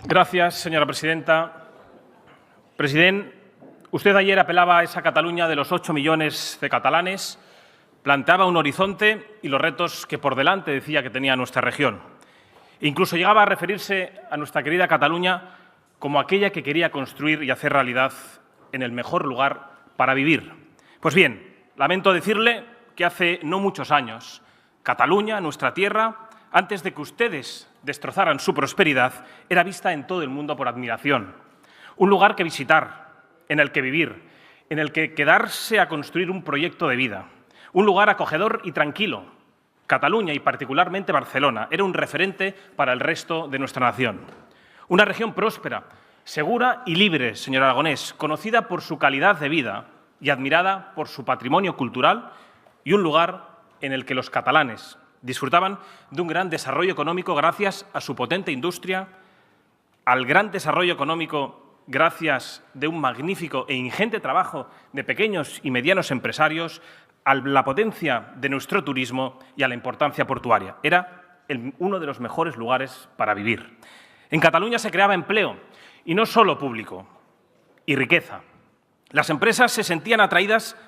Gracias, señora presidenta. President, usted ayer apelaba a esa Cataluña de los 8 millones de catalanes, planteaba un horizonte y los retos que por delante decía que tenía nuestra región. Incluso llegaba a referirse a nuestra querida Cataluña como aquella que quería construir y hacer realidad en el mejor lugar para vivir. Pues bien, lamento decirle que hace no muchos años, Cataluña, nuestra tierra, antes de que ustedes destrozaran su prosperidad, era vista en todo el mundo por admiración. Un lugar que visitar, en el que vivir, en el que quedarse a construir un proyecto de vida. Un lugar acogedor y tranquilo. Cataluña y particularmente Barcelona era un referente para el resto de nuestra nación. Una región próspera, segura y libre, señor Aragonés, conocida por su calidad de vida y admirada por su patrimonio cultural, y un lugar en el que los catalanes disfrutaban de un gran desarrollo económico gracias a su potente industria, al gran desarrollo económico gracias de un magnífico e ingente trabajo de pequeños y medianos empresarios, a la potencia de nuestro turismo y a la importancia portuaria. Era uno de los mejores lugares para vivir. En Cataluña se creaba empleo, y no solo público, y riqueza. Las empresas se sentían atraídas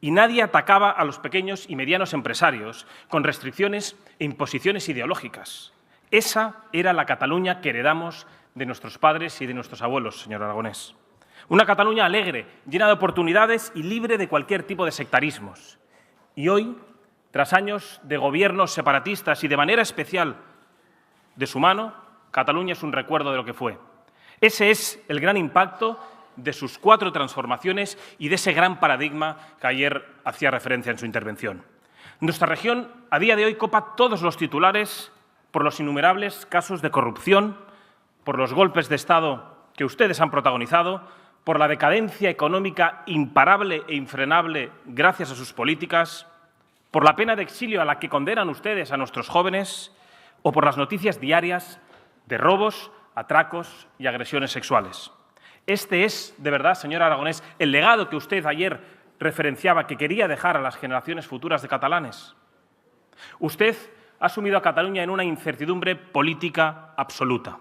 y nadie atacaba a los pequeños y medianos empresarios con restricciones e imposiciones ideológicas. Esa era la Cataluña que heredamos de nuestros padres y de nuestros abuelos, señor Aragonés. Una Cataluña alegre, llena de oportunidades y libre de cualquier tipo de sectarismos. Y hoy, tras años de gobiernos separatistas y de manera especial de su mano, Cataluña es un recuerdo de lo que fue. Ese es el gran impacto de sus 4 transformaciones y de ese gran paradigma que ayer hacía referencia en su intervención. Nuestra región, a día de hoy, copa todos los titulares por los innumerables casos de corrupción, por los golpes de Estado que ustedes han protagonizado, por la decadencia económica imparable e infrenable gracias a sus políticas, por la pena de exilio a la que condenan ustedes a nuestros jóvenes o por las noticias diarias de robos, atracos y agresiones sexuales. Este es, de verdad, señor Aragonés, el legado que usted ayer referenciaba que quería dejar a las generaciones futuras de catalanes. Usted ha sumido a Cataluña en una incertidumbre política absoluta.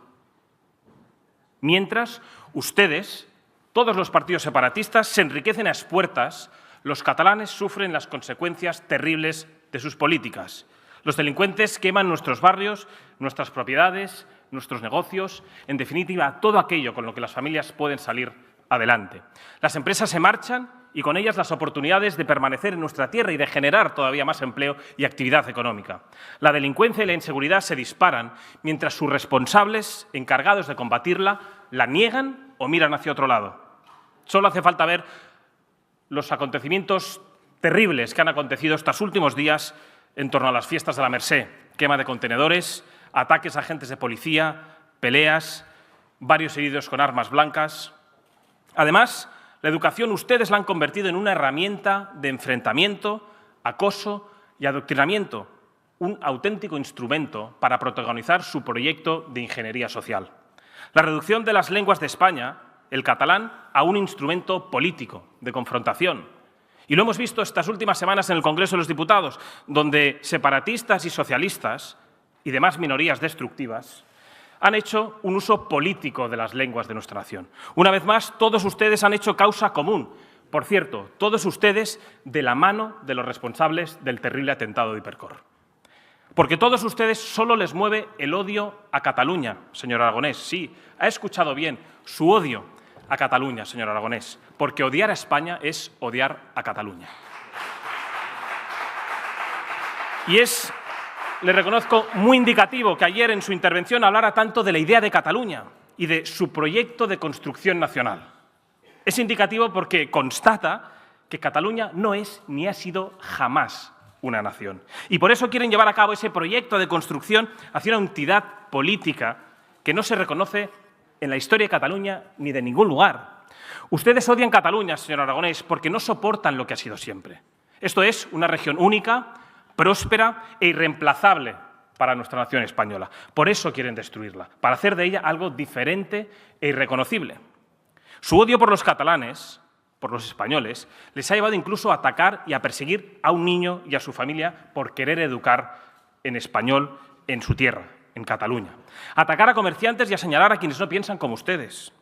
Mientras ustedes, todos los partidos separatistas, se enriquecen a expuertas, los catalanes sufren las consecuencias terribles de sus políticas. Los delincuentes queman nuestros barrios, nuestras propiedades, nuestros negocios, en definitiva, todo aquello con lo que las familias pueden salir adelante. Las empresas se marchan y con ellas las oportunidades de permanecer en nuestra tierra y de generar todavía más empleo y actividad económica. La delincuencia y la inseguridad se disparan mientras sus responsables, encargados de combatirla, la niegan o miran hacia otro lado. Solo hace falta ver los acontecimientos terribles que han acontecido estos últimos días en torno a las fiestas de la Mercè, quema de contenedores, ataques a agentes de policía, peleas, varios heridos con armas blancas. Además, la educación ustedes la han convertido en una herramienta de enfrentamiento, acoso y adoctrinamiento, un auténtico instrumento para protagonizar su proyecto de ingeniería social. La reducción de las lenguas de España, el catalán, a un instrumento político de confrontación. Y lo hemos visto estas últimas semanas en el Congreso de los Diputados, donde separatistas y socialistas y demás minorías destructivas han hecho un uso político de las lenguas de nuestra nación. Una vez más, todos ustedes han hecho causa común. Por cierto, todos ustedes de la mano de los responsables del terrible atentado de Hipercor. Porque todos ustedes solo les mueve el odio a Cataluña, señor Aragonés. Sí, ha escuchado bien, su odio a Cataluña, señor Aragonés. Porque odiar a España es odiar a Cataluña. Y es, le reconozco, muy indicativo que ayer en su intervención hablara tanto de la idea de Cataluña y de su proyecto de construcción nacional. Es indicativo porque constata que Cataluña no es ni ha sido jamás una nación. Y por eso quieren llevar a cabo ese proyecto de construcción hacia una entidad política que no se reconoce en la historia de Cataluña ni de ningún lugar. Ustedes odian Cataluña, señor Aragonés, porque no soportan lo que ha sido siempre. Esto es una región única, próspera e irreemplazable para nuestra nación española. Por eso quieren destruirla, para hacer de ella algo diferente e irreconocible. Su odio por los catalanes, por los españoles, les ha llevado incluso a atacar y a perseguir a un niño y a su familia por querer educar en español en su tierra, en Cataluña, atacar a comerciantes y a señalar a quienes no piensan como ustedes.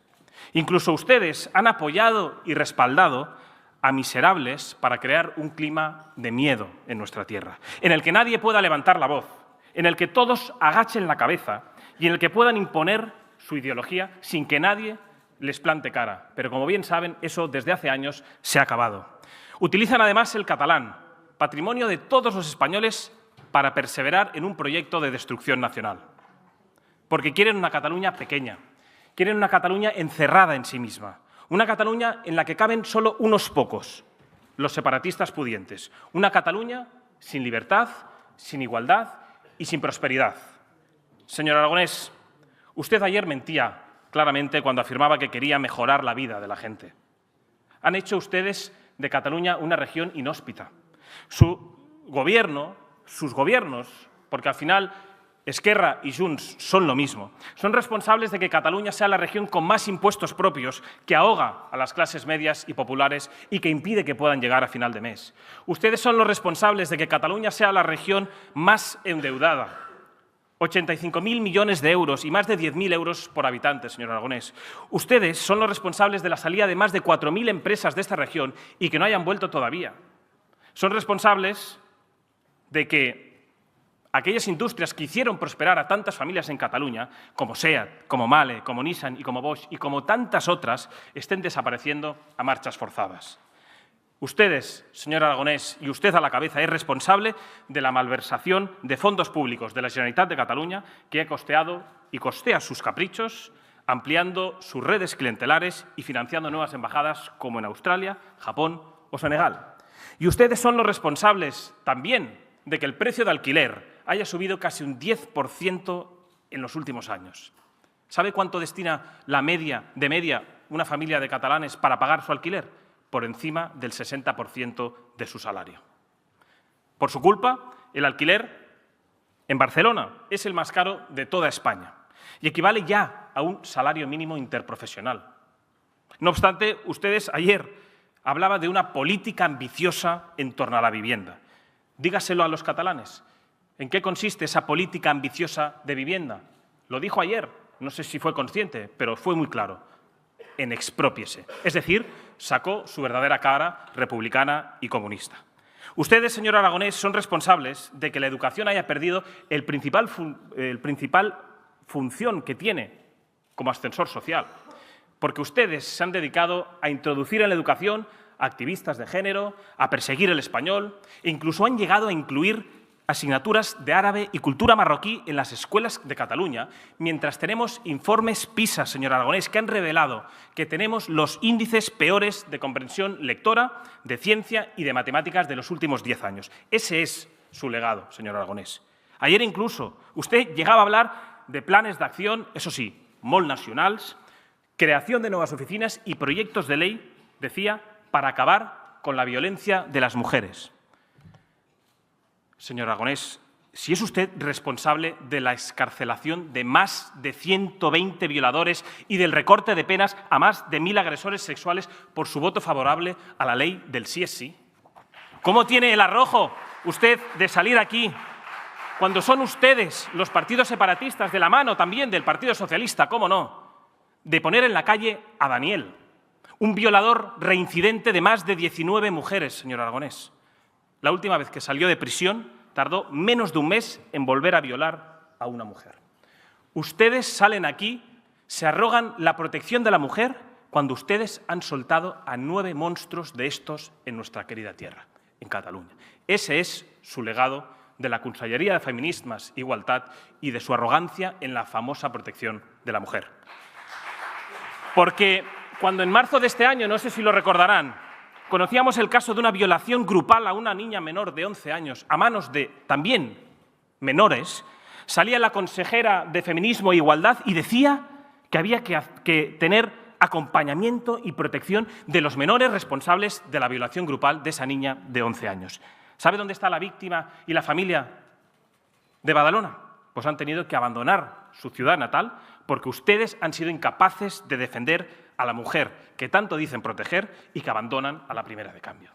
Incluso ustedes han apoyado y respaldado a miserables para crear un clima de miedo en nuestra tierra, en el que nadie pueda levantar la voz, en el que todos agachen la cabeza y en el que puedan imponer su ideología sin que nadie les plante cara. Pero, como bien saben, eso desde hace años se ha acabado. Utilizan además el catalán, patrimonio de todos los españoles, para perseverar en un proyecto de destrucción nacional. Porque quieren una Cataluña pequeña, quieren una Cataluña encerrada en sí misma, una Cataluña en la que caben solo unos pocos, los separatistas pudientes, una Cataluña sin libertad, sin igualdad y sin prosperidad. Señor Aragonés, usted ayer mentía claramente cuando afirmaba que quería mejorar la vida de la gente. Han hecho ustedes de Cataluña una región inhóspita. Su gobierno, sus gobiernos, porque al final Esquerra y Junts son lo mismo, son responsables de que Cataluña sea la región con más impuestos propios, que ahoga a las clases medias y populares y que impide que puedan llegar a final de mes. Ustedes son los responsables de que Cataluña sea la región más endeudada, 85.000 millones de euros y más de 10.000 euros por habitante, señor Aragonés. Ustedes son los responsables de la salida de más de 4.000 empresas de esta región y que no hayan vuelto todavía. Son responsables de que aquellas industrias que hicieron prosperar a tantas familias en Cataluña, como SEAT, como Mahle, como Nissan y como Bosch y como tantas otras, estén desapareciendo a marchas forzadas. Ustedes, señor Aragonés, y usted a la cabeza, es responsable de la malversación de fondos públicos de la Generalitat de Cataluña, que ha costeado y costea sus caprichos, ampliando sus redes clientelares y financiando nuevas embajadas como en Australia, Japón o Senegal. Y ustedes son los responsables también de que el precio de alquiler haya subido casi un 10% en los últimos años. ¿Sabe cuánto destina de media una familia de catalanes para pagar su alquiler? Por encima del 60% de su salario. Por su culpa, el alquiler en Barcelona es el más caro de toda España y equivale ya a un salario mínimo interprofesional. No obstante, ustedes ayer hablaban de una política ambiciosa en torno a la vivienda. Dígaselo a los catalanes. ¿En qué consiste esa política ambiciosa de vivienda? Lo dijo ayer, no sé si fue consciente, pero fue muy claro. En exprópiese. Es decir, sacó su verdadera cara republicana y comunista. Ustedes, señor Aragonés, son responsables de que la educación haya perdido el principal función que tiene como ascensor social, porque ustedes se han dedicado a introducir en la educación a activistas de género, a perseguir el español e incluso han llegado a incluir asignaturas de árabe y cultura marroquí en las escuelas de Cataluña, mientras tenemos informes PISA, señor Aragonés, que han revelado que tenemos los índices peores de comprensión lectora, de ciencia y de matemáticas de los últimos 10 años. Ese es su legado, señor Aragonés. Ayer incluso usted llegaba a hablar de planes de acción, eso sí, molt nacionals, creación de nuevas oficinas y proyectos de ley, decía, para acabar con la violencia de las mujeres. Señor Aragonés, si es usted responsable de la excarcelación de más de 120 violadores y del recorte de penas a más de 1.000 agresores sexuales por su voto favorable a la ley del sí es sí, ¿cómo tiene el arrojo usted de salir aquí cuando son ustedes, los partidos separatistas, de la mano también del Partido Socialista, cómo no, de poner en la calle a Daniel, un violador reincidente de más de 19 mujeres, señor Aragonés? La última vez que salió de prisión tardó menos de un mes en volver a violar a una mujer. Ustedes salen aquí, se arrogan la protección de la mujer cuando ustedes han soltado a 9 monstruos de estos en nuestra querida tierra, en Cataluña. Ese es su legado de la Consellería de Feminismes e Igualtat y de su arrogancia en la famosa protección de la mujer. Porque cuando en marzo de este año, no sé si lo recordarán, conocíamos el caso de una violación grupal a una niña menor de 11 años a manos de, también, menores, salía la consejera de Feminismo e Igualdad y decía que había que tener acompañamiento y protección de los menores responsables de la violación grupal de esa niña de 11 años. ¿Sabe dónde está la víctima y la familia de Badalona? Pues han tenido que abandonar su ciudad natal porque ustedes han sido incapaces de defender a la mujer que tanto dicen proteger y que abandonan a la primera de cambio.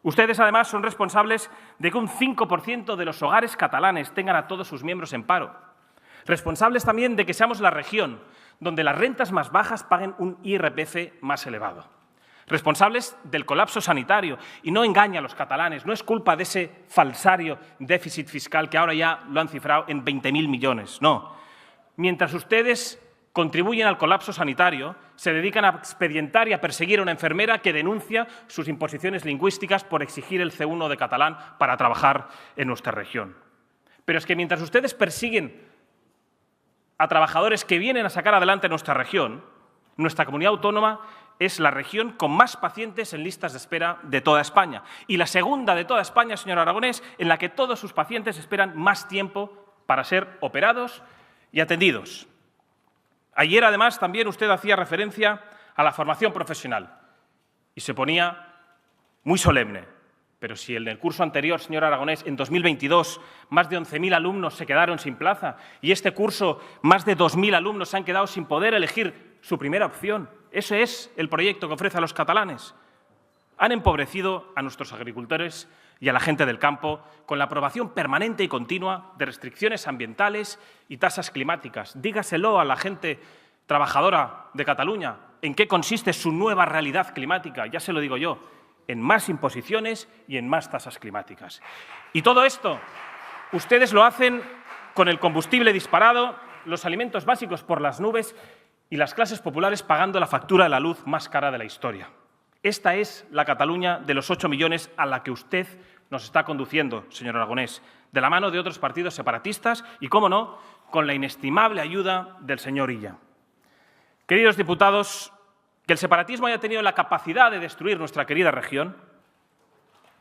Ustedes, además, son responsables de que un 5% de los hogares catalanes tengan a todos sus miembros en paro. Responsables también de que seamos la región donde las rentas más bajas paguen un IRPF más elevado. Responsables del colapso sanitario. Y no engaña a los catalanes, no es culpa de ese falsario déficit fiscal que ahora ya lo han cifrado en 20.000 millones, no. Mientras ustedes contribuyen al colapso sanitario, se dedican a expedientar y a perseguir a una enfermera que denuncia sus imposiciones lingüísticas por exigir el C1 de catalán para trabajar en nuestra región. Pero es que mientras ustedes persiguen a trabajadores que vienen a sacar adelante nuestra región, nuestra comunidad autónoma es la región con más pacientes en listas de espera de toda España. Y la segunda de toda España, señor Aragonés, en la que todos sus pacientes esperan más tiempo para ser operados y atendidos. Ayer, además, también usted hacía referencia a la formación profesional y se ponía muy solemne. Pero si en el curso anterior, señor Aragonés, en 2022, más de 11.000 alumnos se quedaron sin plaza y este curso más de 2.000 alumnos se han quedado sin poder elegir su primera opción. Ese es el proyecto que ofrece a los catalanes. Han empobrecido a nuestros agricultores y a la gente del campo con la aprobación permanente y continua de restricciones ambientales y tasas climáticas. Dígaselo a la gente trabajadora de Cataluña en qué consiste su nueva realidad climática. Ya se lo digo yo, en más imposiciones y en más tasas climáticas. Y todo esto, ustedes lo hacen con el combustible disparado, los alimentos básicos por las nubes y las clases populares pagando la factura de la luz más cara de la historia. Esta es la Cataluña de los 8 millones a la que usted nos está conduciendo, señor Aragonés, de la mano de otros partidos separatistas y, cómo no, con la inestimable ayuda del señor Illa. Queridos diputados, que el separatismo haya tenido la capacidad de destruir nuestra querida región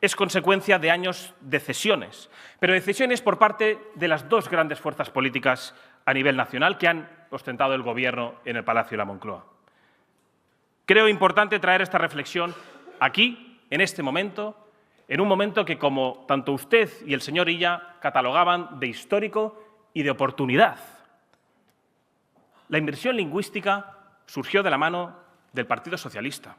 es consecuencia de años de cesiones, pero de cesiones por parte de las dos grandes fuerzas políticas a nivel nacional que han ostentado el Gobierno en el Palacio de la Moncloa. Creo importante traer esta reflexión aquí, en este momento, en un momento que, como tanto usted y el señor Illa catalogaban de histórico y de oportunidad. La inversión lingüística surgió de la mano del Partido Socialista.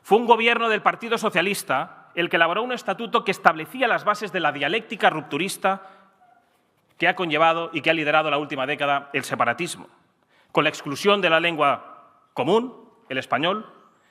Fue un gobierno del Partido Socialista el que elaboró un estatuto que establecía las bases de la dialéctica rupturista que ha conllevado y que ha liderado la última década el separatismo, con la exclusión de la lengua común, el español,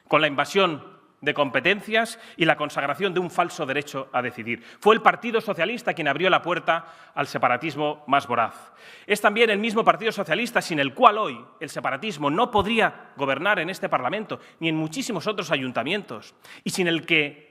con la invasión de competencias y la consagración de un falso derecho a decidir. Fue el Partido Socialista quien abrió la puerta al separatismo más voraz. Es también el mismo Partido Socialista sin el cual hoy el separatismo no podría gobernar en este Parlamento ni en muchísimos otros ayuntamientos y sin el que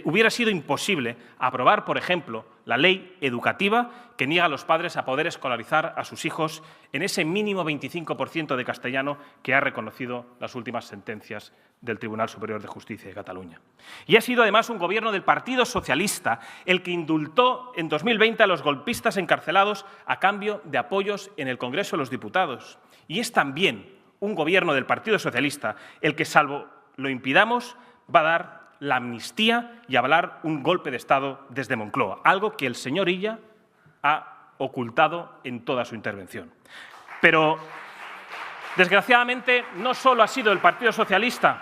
hubiera sido imposible aprobar, por ejemplo, la ley educativa que niega a los padres a poder escolarizar a sus hijos en ese mínimo 25% de castellano que ha reconocido las últimas sentencias del Tribunal Superior de Justicia de Cataluña. Y ha sido además un gobierno del Partido Socialista el que indultó en 2020 a los golpistas encarcelados a cambio de apoyos en el Congreso de los Diputados. Y es también un gobierno del Partido Socialista el que, salvo lo impidamos, va a dar la amnistía y avalar un golpe de Estado desde Moncloa, algo que el señor Illa ha ocultado en toda su intervención. Pero, desgraciadamente, no solo ha sido el Partido Socialista.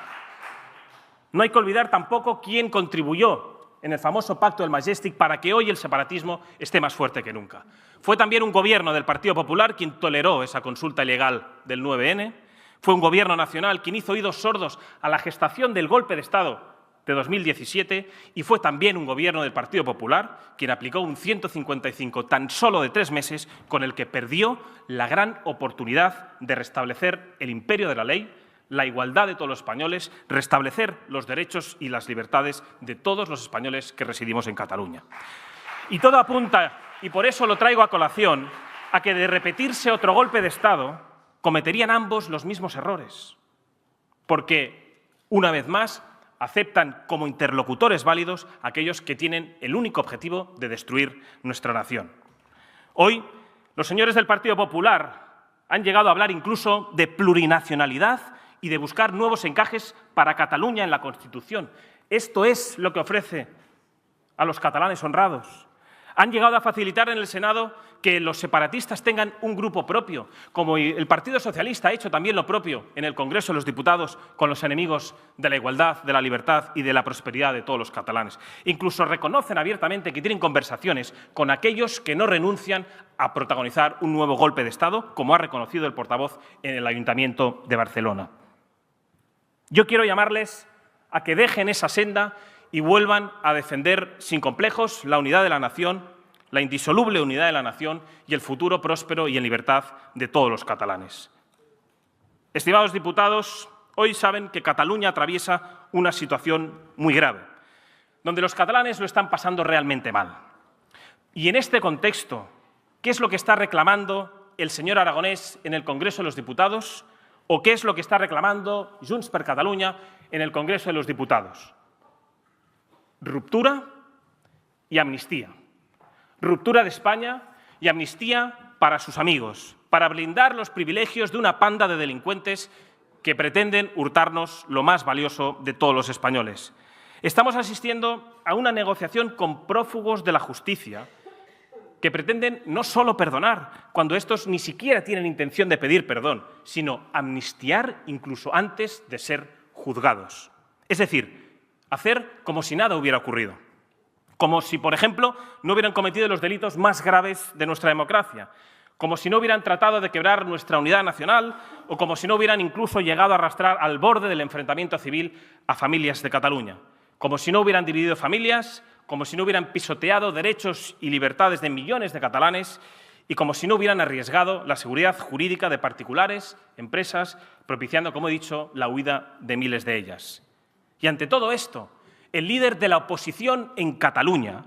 No hay que olvidar tampoco quién contribuyó en el famoso Pacto del Majestic para que hoy el separatismo esté más fuerte que nunca. Fue también un gobierno del Partido Popular quien toleró esa consulta ilegal del 9N. Fue un gobierno nacional quien hizo oídos sordos a la gestación del golpe de Estado de 2017 y fue también un gobierno del Partido Popular quien aplicó un 155 tan solo de 3 meses con el que perdió la gran oportunidad de restablecer el imperio de la ley, la igualdad de todos los españoles, restablecer los derechos y las libertades de todos los españoles que residimos en Cataluña. Y todo apunta, y por eso lo traigo a colación, a que de repetirse otro golpe de Estado cometerían ambos los mismos errores, porque, una vez más, aceptan como interlocutores válidos aquellos que tienen el único objetivo de destruir nuestra nación. Hoy, los señores del Partido Popular han llegado a hablar incluso de plurinacionalidad y de buscar nuevos encajes para Cataluña en la Constitución. Esto es lo que ofrece a los catalanes honrados. Han llegado a facilitar en el Senado que los separatistas tengan un grupo propio, como el Partido Socialista ha hecho también lo propio en el Congreso de los Diputados con los enemigos de la igualdad, de la libertad y de la prosperidad de todos los catalanes. Incluso reconocen abiertamente que tienen conversaciones con aquellos que no renuncian a protagonizar un nuevo golpe de Estado, como ha reconocido el portavoz en el Ayuntamiento de Barcelona. Yo quiero llamarles a que dejen esa senda y vuelvan a defender sin complejos la unidad de la nación, la indisoluble unidad de la nación y el futuro próspero y en libertad de todos los catalanes. Estimados diputados, hoy saben que Cataluña atraviesa una situación muy grave, donde los catalanes lo están pasando realmente mal. Y en este contexto, ¿qué es lo que está reclamando el señor Aragonés en el Congreso de los Diputados o qué es lo que está reclamando Junts per Catalunya en el Congreso de los Diputados? Ruptura y amnistía. Ruptura de España y amnistía para sus amigos, para blindar los privilegios de una panda de delincuentes que pretenden hurtarnos lo más valioso de todos los españoles. Estamos asistiendo a una negociación con prófugos de la justicia que pretenden no solo perdonar, cuando estos ni siquiera tienen intención de pedir perdón, sino amnistiar incluso antes de ser juzgados. Es decir, hacer como si nada hubiera ocurrido. Como si, por ejemplo, no hubieran cometido los delitos más graves de nuestra democracia, como si no hubieran tratado de quebrar nuestra unidad nacional o como si no hubieran incluso llegado a arrastrar al borde del enfrentamiento civil a familias de Cataluña, como si no hubieran dividido familias, como si no hubieran pisoteado derechos y libertades de millones de catalanes y como si no hubieran arriesgado la seguridad jurídica de particulares, empresas, propiciando, como he dicho, la huida de miles de ellas. Y ante todo esto, el líder de la oposición en Cataluña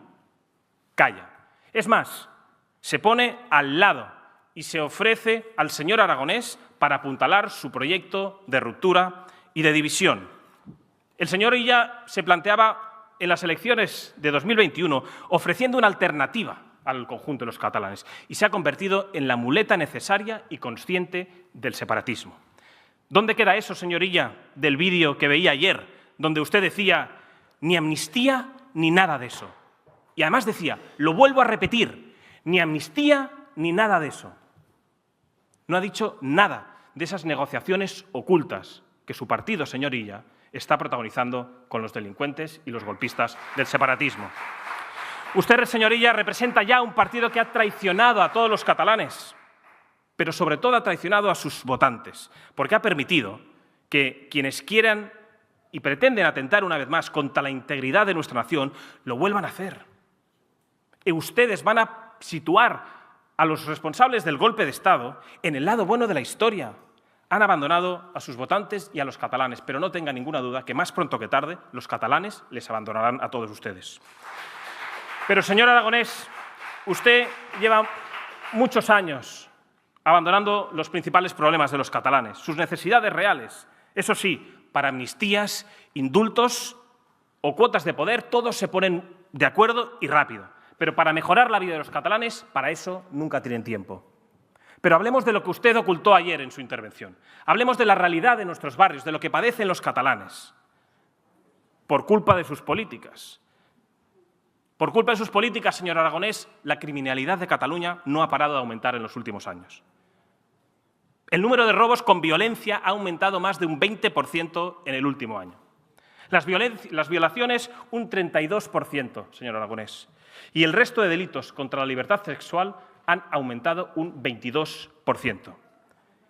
calla. Es más, se pone al lado y se ofrece al señor Aragonés para apuntalar su proyecto de ruptura y de división. El señor Illa se planteaba en las elecciones de 2021 ofreciendo una alternativa al conjunto de los catalanes y se ha convertido en la muleta necesaria y consciente del separatismo. ¿Dónde queda eso, señor Illa, del vídeo que veía ayer, donde usted decía ni amnistía ni nada de eso? Y además decía, lo vuelvo a repetir, ni amnistía ni nada de eso. No ha dicho nada de esas negociaciones ocultas que su partido, señor Illa, está protagonizando con los delincuentes y los golpistas del separatismo. Usted, señor Illa, representa ya un partido que ha traicionado a todos los catalanes, pero sobre todo ha traicionado a sus votantes, porque ha permitido que quienes quieran y pretenden atentar una vez más contra la integridad de nuestra nación, lo vuelvan a hacer. Y ustedes van a situar a los responsables del golpe de Estado en el lado bueno de la historia. Han abandonado a sus votantes y a los catalanes, pero no tenga ninguna duda que más pronto que tarde los catalanes les abandonarán a todos ustedes. Pero, señor Aragonés, usted lleva muchos años abandonando los principales problemas de los catalanes, sus necesidades reales. Eso sí, para amnistías, indultos o cuotas de poder, todos se ponen de acuerdo y rápido. Pero para mejorar la vida de los catalanes, para eso nunca tienen tiempo. Pero hablemos de lo que usted ocultó ayer en su intervención. Hablemos de la realidad de nuestros barrios, de lo que padecen los catalanes por culpa de sus políticas. Por culpa de sus políticas, señor Aragonés, la criminalidad de Cataluña no ha parado de aumentar en los últimos años. El número de robos con violencia ha aumentado más de un 20% en el último año. Las violaciones, un 32%, señor Aragonés. Y el resto de delitos contra la libertad sexual han aumentado un 22%.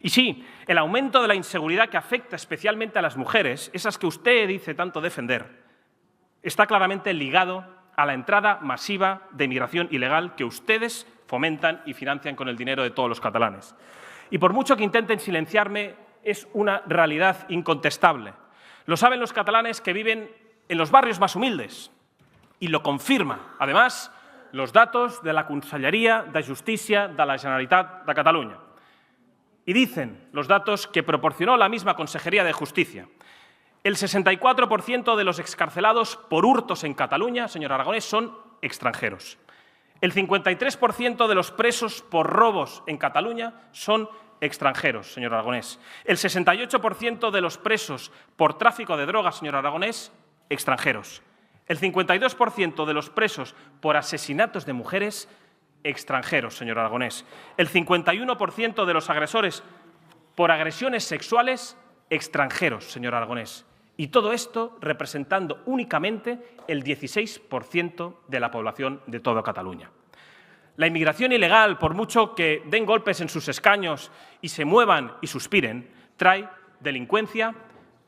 Y sí, el aumento de la inseguridad que afecta especialmente a las mujeres, esas que usted dice tanto defender, está claramente ligado a la entrada masiva de inmigración ilegal que ustedes fomentan y financian con el dinero de todos los catalanes. Y por mucho que intenten silenciarme, es una realidad incontestable. Lo saben los catalanes que viven en los barrios más humildes y lo confirma, además, los datos de la Conselleria de Justícia de la Generalitat de Catalunya. Y dicen los datos que proporcionó la misma Consejería de Justicia. El 64% de los excarcelados por hurtos en Cataluña, señor Aragonés, son extranjeros. El 53% de los presos por robos en Cataluña son extranjeros, señor Aragonés. El 68% de los presos por tráfico de drogas, señor Aragonés, extranjeros. El 52% de los presos por asesinatos de mujeres, extranjeros, señor Aragonés. El 51% de los agresores por agresiones sexuales, extranjeros, señor Aragonés. Y todo esto representando únicamente el 16% de la población de toda Cataluña. La inmigración ilegal, por mucho que den golpes en sus escaños y se muevan y suspiren, trae delincuencia,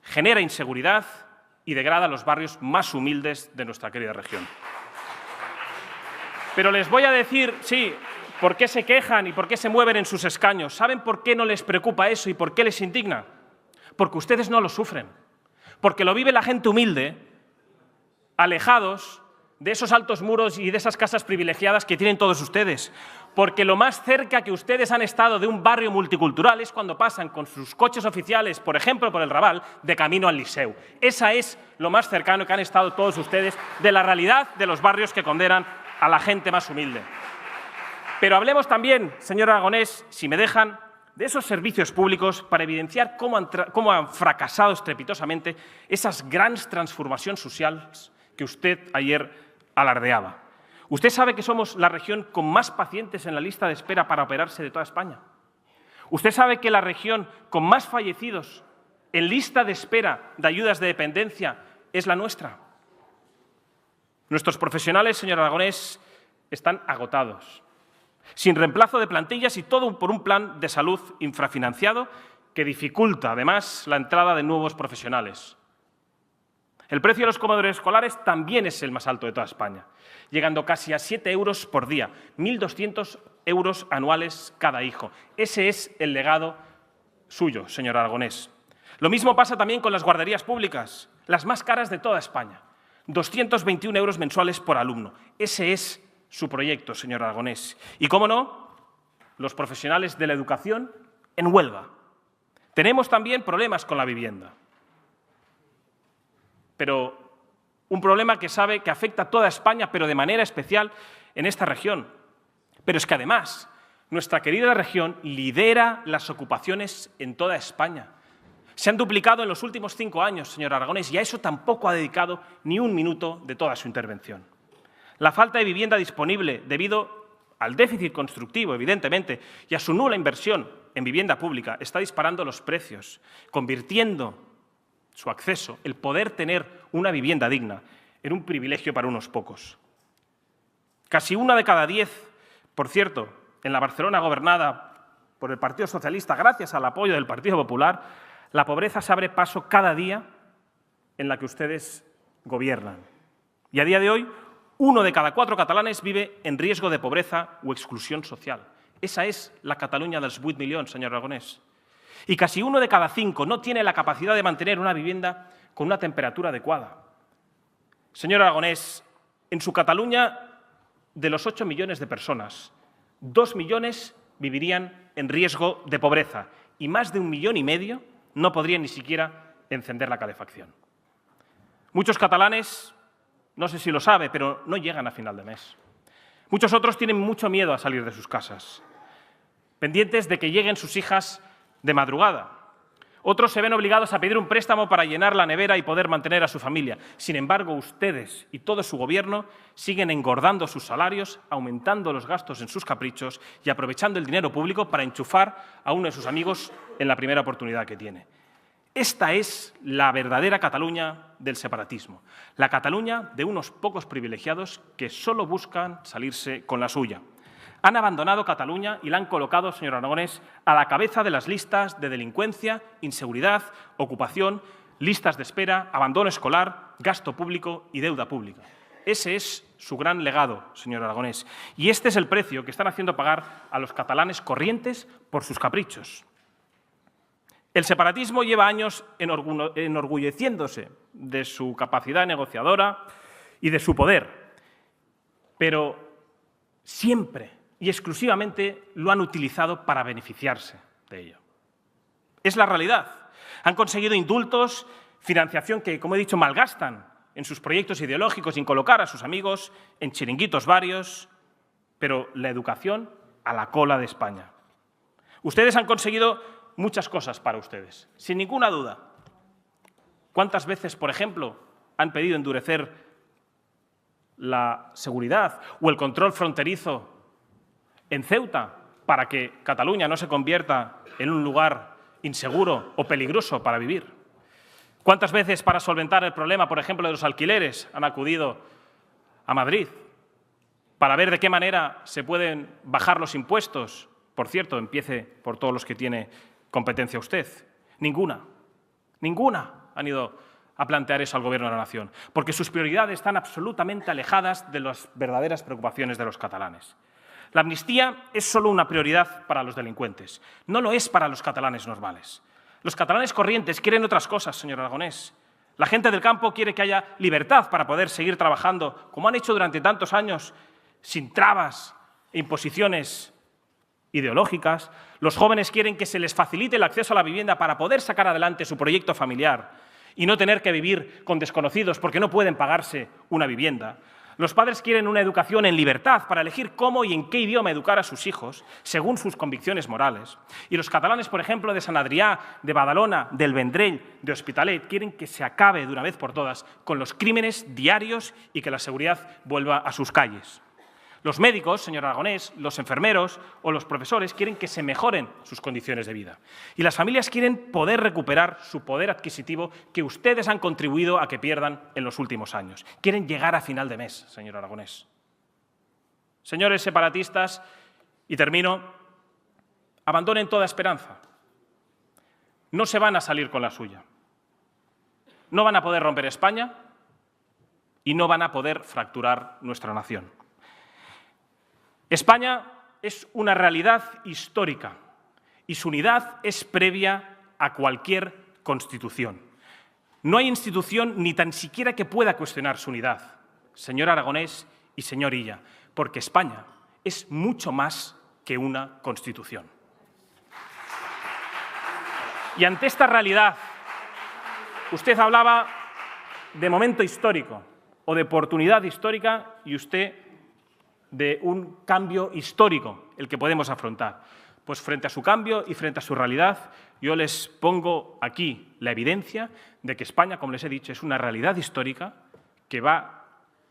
genera inseguridad y degrada los barrios más humildes de nuestra querida región. Pero les voy a decir, sí, por qué se quejan y por qué se mueven en sus escaños. ¿Saben por qué no les preocupa eso y por qué les indigna? Porque ustedes no lo sufren. Porque lo vive la gente humilde, alejados de esos altos muros y de esas casas privilegiadas que tienen todos ustedes. Porque lo más cerca que ustedes han estado de un barrio multicultural es cuando pasan con sus coches oficiales, por ejemplo, por el Raval, de camino al Liceu. Esa es lo más cercano que han estado todos ustedes de la realidad de los barrios que condenan a la gente más humilde. Pero hablemos también, señor Aragonés, si me dejan, de esos servicios públicos para evidenciar cómo han fracasado estrepitosamente esas grandes transformacions socials que usted ayer alardeaba. ¿Usted sabe que somos la región con más pacientes en la lista de espera para operarse de toda España? ¿Usted sabe que la región con más fallecidos en lista de espera de ayudas de dependencia es la nuestra? Nuestros profesionales, señor Aragonés, están agotados, sin reemplazo de plantillas y todo por un plan de salud infrafinanciado que dificulta, además, la entrada de nuevos profesionales. El precio de los comedores escolares también es el más alto de toda España, llegando casi a 7 euros por día, 1.200 euros anuales cada hijo. Ese es el legado suyo, señor Aragonés. Lo mismo pasa también con las guarderías públicas, las más caras de toda España, 221 euros mensuales por alumno. Ese es su proyecto, señor Aragonés. Y, cómo no, los profesionales de la educación en huelga. Tenemos también problemas con la vivienda. Pero un problema que sabe que afecta a toda España, pero de manera especial en esta región. Pero es que además, nuestra querida región lidera las ocupaciones en toda España. Se han duplicado en los últimos 5 años, señor Aragonés, y a eso tampoco ha dedicado ni un minuto de toda su intervención. La falta de vivienda disponible debido al déficit constructivo, evidentemente, y a su nula inversión en vivienda pública, está disparando los precios, convirtiendo su acceso, el poder tener una vivienda digna, en un privilegio para unos pocos. Casi 1 de cada 10, por cierto, en la Barcelona gobernada por el Partido Socialista, gracias al apoyo del Partido Popular, la pobreza se abre paso cada día en la que ustedes gobiernan. Y a día de hoy, 1 de cada 4 catalanes vive en riesgo de pobreza o exclusión social. Esa es la Catalunya dels 8 milions, señor Aragonés. Y casi 1 de cada 5 no tiene la capacidad de mantener una vivienda con una temperatura adecuada. Señor Aragonés, en su Cataluña, de los 8 millones de personas, 2 millones vivirían en riesgo de pobreza y más de 1,5 millones no podrían ni siquiera encender la calefacción. Muchos catalanes, no sé si lo sabe, pero no llegan a final de mes. Muchos otros tienen mucho miedo a salir de sus casas, pendientes de que lleguen sus hijas de madrugada. Otros se ven obligados a pedir un préstamo para llenar la nevera y poder mantener a su familia. Sin embargo, ustedes y todo su gobierno siguen engordando sus salarios, aumentando los gastos en sus caprichos y aprovechando el dinero público para enchufar a uno de sus amigos en la primera oportunidad que tiene. Esta es la verdadera Cataluña del separatismo, la Cataluña de unos pocos privilegiados que solo buscan salirse con la suya. Han abandonado Cataluña y la han colocado, señor Aragonés, a la cabeza de las listas de delincuencia, inseguridad, ocupación, listas de espera, abandono escolar, gasto público y deuda pública. Ese es su gran legado, señor Aragonés. Y este es el precio que están haciendo pagar a los catalanes corrientes por sus caprichos. El separatismo lleva años enorgulleciéndose de su capacidad negociadora y de su poder, pero siempre y exclusivamente lo han utilizado para beneficiarse de ello. Es la realidad. Han conseguido indultos, financiación que, como he dicho, malgastan en sus proyectos ideológicos sin colocar a sus amigos en chiringuitos varios, pero la educación a la cola de España. Ustedes han conseguido muchas cosas para ustedes, sin ninguna duda. ¿Cuántas veces, por ejemplo, han pedido endurecer la seguridad o el control fronterizo en Ceuta para que Cataluña no se convierta en un lugar inseguro o peligroso para vivir? ¿Cuántas veces para solventar el problema, por ejemplo, de los alquileres han acudido a Madrid para ver de qué manera se pueden bajar los impuestos? Por cierto, empiece por todos los que tiene competencia usted. Ninguna han ido a plantear eso al Gobierno de la Nación, porque sus prioridades están absolutamente alejadas de las verdaderas preocupaciones de los catalanes. La amnistía es solo una prioridad para los delincuentes, no lo es para los catalanes normales. Los catalanes corrientes quieren otras cosas, señor Aragonés. La gente del campo quiere que haya libertad para poder seguir trabajando, como han hecho durante tantos años, sin trabas e imposiciones ideológicas. Los jóvenes quieren que se les facilite el acceso a la vivienda para poder sacar adelante su proyecto familiar y no tener que vivir con desconocidos porque no pueden pagarse una vivienda. Los padres quieren una educación en libertad para elegir cómo y en qué idioma educar a sus hijos, según sus convicciones morales. Y los catalanes, por ejemplo, de Sant Adrià, de Badalona, del Vendrell, de Hospitalet, quieren que se acabe de una vez por todas con los crímenes diarios y que la seguridad vuelva a sus calles. Los médicos, señor Aragonés, los enfermeros o los profesores quieren que se mejoren sus condiciones de vida. Y las familias quieren poder recuperar su poder adquisitivo que ustedes han contribuido a que pierdan en los últimos años. Quieren llegar a final de mes, señor Aragonés. Señores separatistas, y termino, abandonen toda esperanza. No se van a salir con la suya. No van a poder romper España y no van a poder fracturar nuestra nación. España es una realidad histórica y su unidad es previa a cualquier constitución. No hay institución ni tan siquiera que pueda cuestionar su unidad, señor Aragonés y señor Illa, porque España es mucho más que una constitución. Y ante esta realidad, usted hablaba de momento histórico o de oportunidad histórica y usted de un cambio histórico el que podemos afrontar. Pues frente a su cambio y frente a su realidad, yo les pongo aquí la evidencia de que España, como les he dicho, es una realidad histórica que va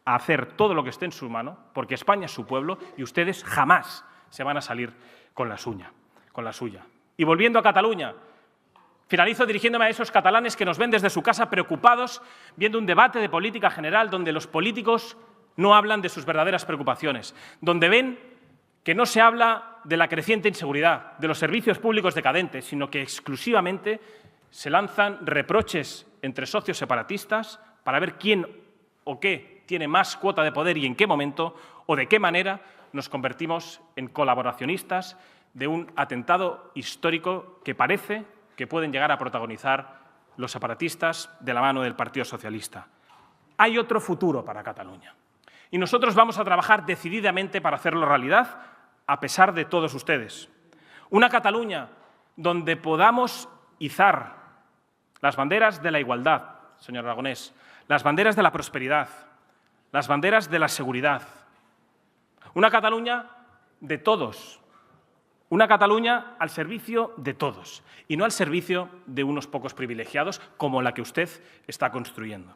a hacer todo lo que esté en su mano, porque España es su pueblo y ustedes jamás se van a salir con la suya. Y volviendo a Cataluña, finalizo dirigiéndome a esos catalanes que nos ven desde su casa preocupados, viendo un debate de política general donde los políticos no hablan de sus verdaderas preocupaciones, donde ven que no se habla de la creciente inseguridad, de los servicios públicos decadentes, sino que exclusivamente se lanzan reproches entre socios separatistas para ver quién o qué tiene más cuota de poder y en qué momento o de qué manera nos convertimos en colaboracionistas de un atentado histórico que parece que pueden llegar a protagonizar los separatistas de la mano del Partido Socialista. Hay otro futuro para Cataluña. Y nosotros vamos a trabajar decididamente para hacerlo realidad, a pesar de todos ustedes. Una Cataluña donde podamos izar las banderas de la igualdad, señor Aragonés, las banderas de la prosperidad, las banderas de la seguridad. Una Cataluña de todos. Una Cataluña al servicio de todos y no al servicio de unos pocos privilegiados como la que usted está construyendo.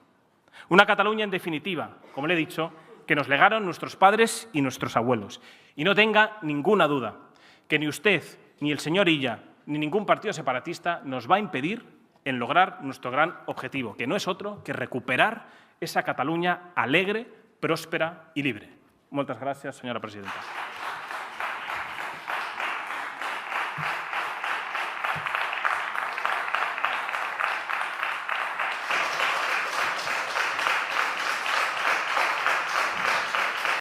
Una Cataluña, en definitiva, como le he dicho, que nos legaron nuestros padres y nuestros abuelos. Y no tenga ninguna duda que ni usted, ni el señor Illa, ni ningún partido separatista nos va a impedir en lograr nuestro gran objetivo, que no es otro que recuperar esa Cataluña alegre, próspera y libre. Muchas gracias, señora presidenta.